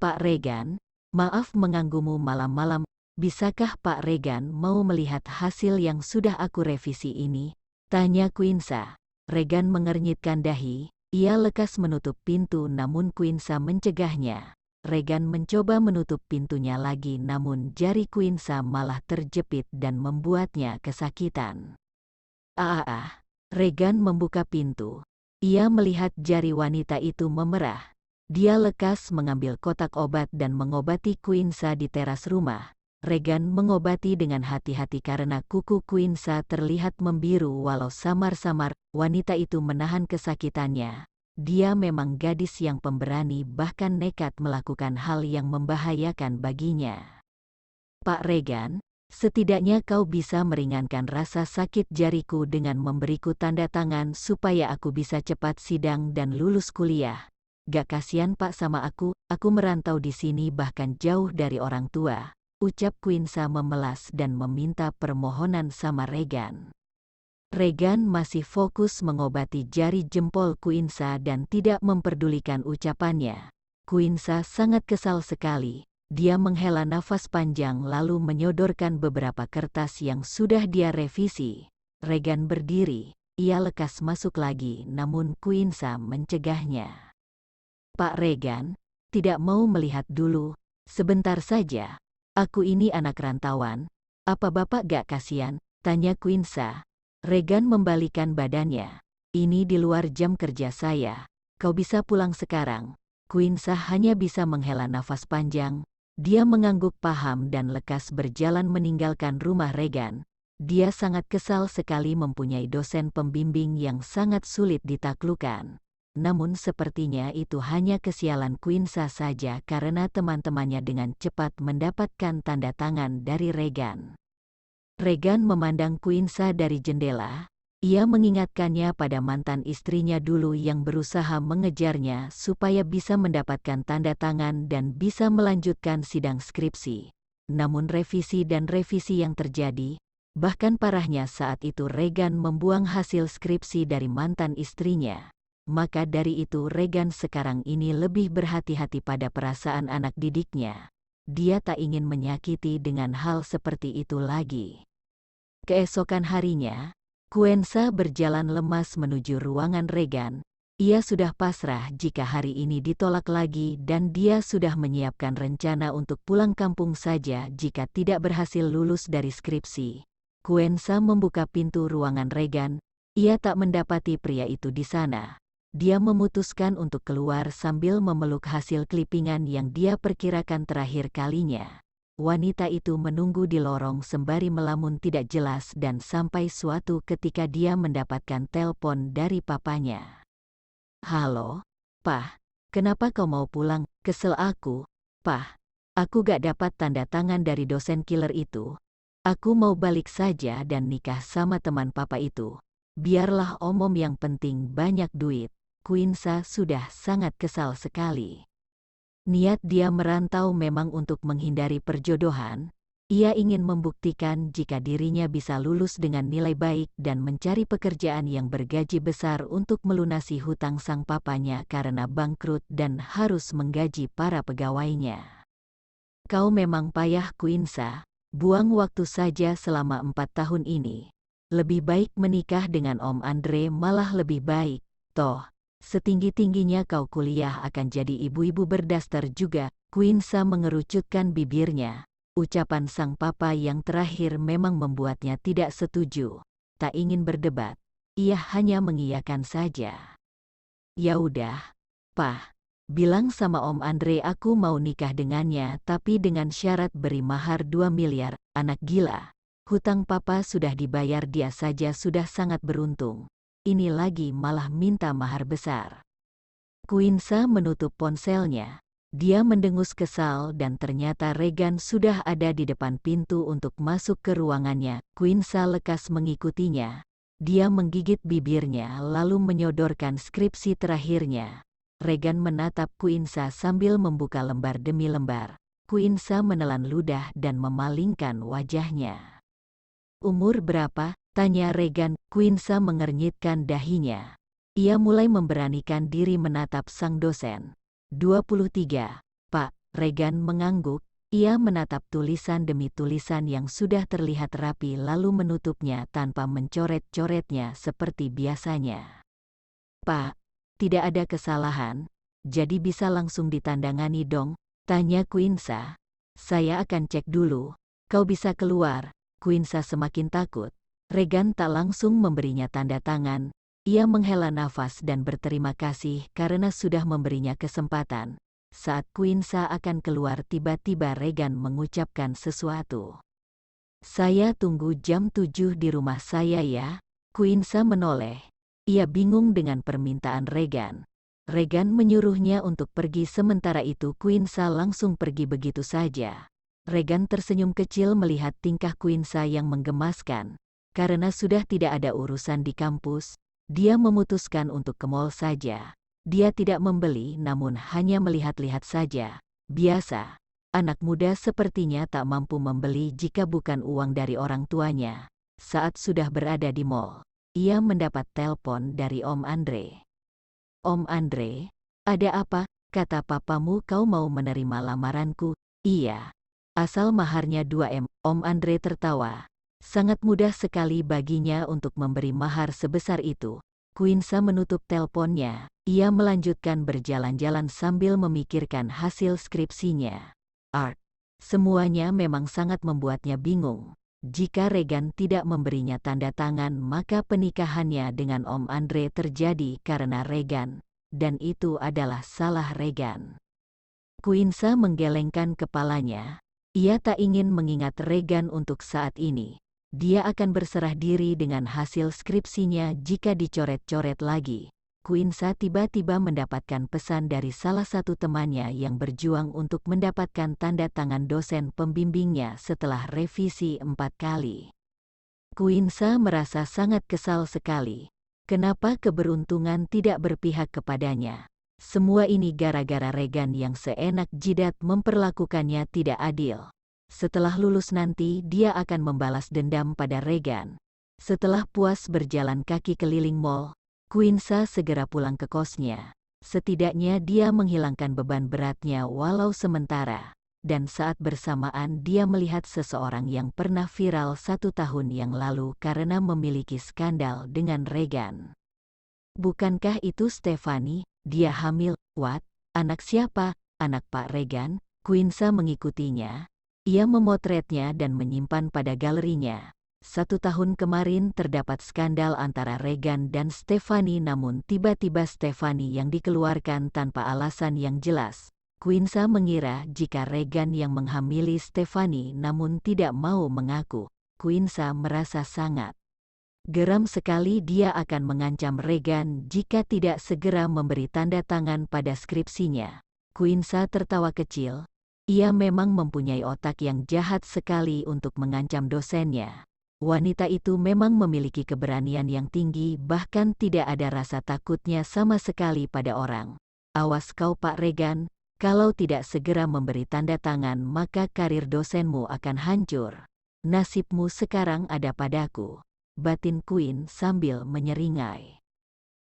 Pak Regan, maaf mengganggumu malam-malam. Bisakah Pak Regan mau melihat hasil yang sudah aku revisi ini? Tanya Quinsa. Regan mengernyitkan dahi. Ia lekas menutup pintu namun Quinsa mencegahnya. Regan mencoba menutup pintunya lagi namun jari Quinsa malah terjepit dan membuatnya kesakitan. Regan membuka pintu. Ia melihat jari wanita itu memerah. Dia lekas mengambil kotak obat dan mengobati Quinsa di teras rumah. Regan mengobati dengan hati-hati karena kuku Quinsa terlihat membiru walau samar-samar. Wanita itu menahan kesakitannya. Dia memang gadis yang pemberani bahkan nekat melakukan hal yang membahayakan baginya. Pak Regan, setidaknya kau bisa meringankan rasa sakit jariku dengan memberiku tanda tangan supaya aku bisa cepat sidang dan lulus kuliah. Gak kasihan Pak sama aku merantau di sini bahkan jauh dari orang tua. Ucap Quinsa memelas dan meminta permohonan sama Regan. Regan masih fokus mengobati jari jempol Quinsa dan tidak memperdulikan ucapannya. Quinsa sangat kesal sekali. Dia menghela nafas panjang lalu menyodorkan beberapa kertas yang sudah dia revisi. Regan berdiri. Ia lekas masuk lagi namun Quinsa mencegahnya. Pak Regan, tidak mau melihat dulu? Sebentar saja. Aku ini anak rantauan. Apa Bapak gak kasihan? Tanya Quinsa. Regan membalikan badannya. Ini di luar jam kerja saya. Kau bisa pulang sekarang. Quinsa hanya bisa menghela nafas panjang. Dia mengangguk paham dan lekas berjalan meninggalkan rumah Regan. Dia sangat kesal sekali mempunyai dosen pembimbing yang sangat sulit ditaklukkan. Namun sepertinya itu hanya kesialan Quinsa saja karena teman-temannya dengan cepat mendapatkan tanda tangan dari Regan. Regan memandang Quinsa dari jendela. Ia mengingatkannya pada mantan istrinya dulu yang berusaha mengejarnya supaya bisa mendapatkan tanda tangan dan bisa melanjutkan sidang skripsi. Namun revisi yang terjadi, bahkan parahnya saat itu Regan membuang hasil skripsi dari mantan istrinya. Maka dari itu Regan sekarang ini lebih berhati-hati pada perasaan anak didiknya. Dia tak ingin menyakiti dengan hal seperti itu lagi. Keesokan harinya, Quinsa berjalan lemas menuju ruangan Regan. Ia sudah pasrah jika hari ini ditolak lagi dan dia sudah menyiapkan rencana untuk pulang kampung saja jika tidak berhasil lulus dari skripsi. Quinsa membuka pintu ruangan Regan. Ia tak mendapati pria itu di sana. Dia memutuskan untuk keluar sambil memeluk hasil klipingan yang dia perkirakan terakhir kalinya. Wanita itu menunggu di lorong sembari melamun tidak jelas dan sampai suatu ketika dia mendapatkan telepon dari papanya. Halo, Pah, kenapa kau mau pulang? Kesel aku. Pah, aku gak dapat tanda tangan dari dosen killer itu. Aku mau balik saja dan nikah sama teman papa itu. Biarlah omom yang penting banyak duit. Quinsa sudah sangat kesal sekali. Niat dia merantau memang untuk menghindari perjodohan. Ia ingin membuktikan jika dirinya bisa lulus dengan nilai baik dan mencari pekerjaan yang bergaji besar untuk melunasi hutang sang papanya karena bangkrut dan harus menggaji para pegawainya. Kau memang payah Quinsa, buang waktu saja selama 4 tahun ini. Lebih baik menikah dengan Om Andre malah lebih baik, toh. Setinggi-tingginya kau kuliah akan jadi ibu-ibu berdaster juga. Quinsa mengerucutkan bibirnya. Ucapan sang papa yang terakhir memang membuatnya tidak setuju. Tak ingin berdebat. Ia hanya mengiyakan saja. Ya udah, Pah. Bilang sama Om Andre aku mau nikah dengannya tapi dengan syarat beri mahar 2 miliar. Anak gila. Hutang papa sudah dibayar dia saja sudah sangat beruntung. Ini lagi malah minta mahar besar. Quinsa menutup ponselnya. Dia mendengus kesal dan ternyata Regan sudah ada di depan pintu untuk masuk ke ruangannya. Quinsa lekas mengikutinya. Dia menggigit bibirnya lalu menyodorkan skripsi terakhirnya. Regan menatap Quinsa sambil membuka lembar demi lembar. Quinsa menelan ludah dan memalingkan wajahnya. Umur berapa? Tanya Regan. Quinsa mengernyitkan dahinya. Ia mulai memberanikan diri menatap sang dosen. 23, Pak. Regan mengangguk. Ia menatap tulisan demi tulisan yang sudah terlihat rapi lalu menutupnya tanpa mencoret-coretnya seperti biasanya. "Pak, tidak ada kesalahan, jadi bisa langsung ditandangani dong?" tanya Quinsa. "Saya akan cek dulu. Kau bisa keluar." Quinsa semakin takut. Regan tak langsung memberinya tanda tangan. Ia menghela nafas dan berterima kasih karena sudah memberinya kesempatan. Saat Quinsa akan keluar tiba-tiba Regan mengucapkan sesuatu. "Saya tunggu jam 7 di rumah saya ya." Quinsa menoleh. Ia bingung dengan permintaan Regan. Regan menyuruhnya untuk pergi sementara itu Quinsa langsung pergi begitu saja. Regan tersenyum kecil melihat tingkah Quinsa yang menggemaskan. Karena sudah tidak ada urusan di kampus, dia memutuskan untuk ke mall saja. Dia tidak membeli namun hanya melihat-lihat saja. Biasa, anak muda sepertinya tak mampu membeli jika bukan uang dari orang tuanya. Saat sudah berada di mall, ia mendapat telepon dari Om Andre. "Om Andre, ada apa?" "Kata papamu kau mau menerima lamaranku." "Iya. Asal maharnya 2 M. Om Andre tertawa. Sangat mudah sekali baginya untuk memberi mahar sebesar itu. Quinsa menutup teleponnya. Ia melanjutkan berjalan-jalan sambil memikirkan hasil skripsinya. Art. Semuanya memang sangat membuatnya bingung. Jika Regan tidak memberinya tanda tangan maka pernikahannya dengan Om Andre terjadi karena Regan. Dan itu adalah salah Regan. Quinsa menggelengkan kepalanya. Ia tak ingin mengingat Regan untuk saat ini. Dia akan berserah diri dengan hasil skripsinya jika dicoret-coret lagi. Quinsa tiba-tiba mendapatkan pesan dari salah satu temannya yang berjuang untuk mendapatkan tanda tangan dosen pembimbingnya setelah revisi 4 kali. Quinsa merasa sangat kesal sekali. Kenapa keberuntungan tidak berpihak kepadanya? Semua ini gara-gara Regan yang seenak jidat memperlakukannya tidak adil. Setelah lulus nanti dia akan membalas dendam pada Regan. Setelah puas berjalan kaki keliling mall, Quinsa segera pulang ke kosnya. Setidaknya dia menghilangkan beban beratnya walau sementara. Dan saat bersamaan dia melihat seseorang yang pernah viral 1 tahun yang lalu karena memiliki skandal dengan Regan. Bukankah itu Stephanie? Dia hamil. What? Anak siapa? Anak Pak Regan? Quinsa mengikutinya. Ia memotretnya dan menyimpan pada galerinya. 1 tahun kemarin terdapat skandal antara Regan dan Stephanie namun tiba-tiba Stephanie yang dikeluarkan tanpa alasan yang jelas. Quinsa mengira jika Regan yang menghamili Stephanie namun tidak mau mengaku. Quinsa merasa sangat geram sekali. Dia akan mengancam Regan jika tidak segera memberi tanda tangan pada skripsinya. Quinsa tertawa kecil. Ia memang mempunyai otak yang jahat sekali untuk mengancam dosennya. Wanita itu memang memiliki keberanian yang tinggi bahkan tidak ada rasa takutnya sama sekali pada orang. Awas kau Pak Regan, kalau tidak segera memberi tanda tangan maka karir dosenmu akan hancur. Nasibmu sekarang ada padaku. Batin Queen sambil menyeringai.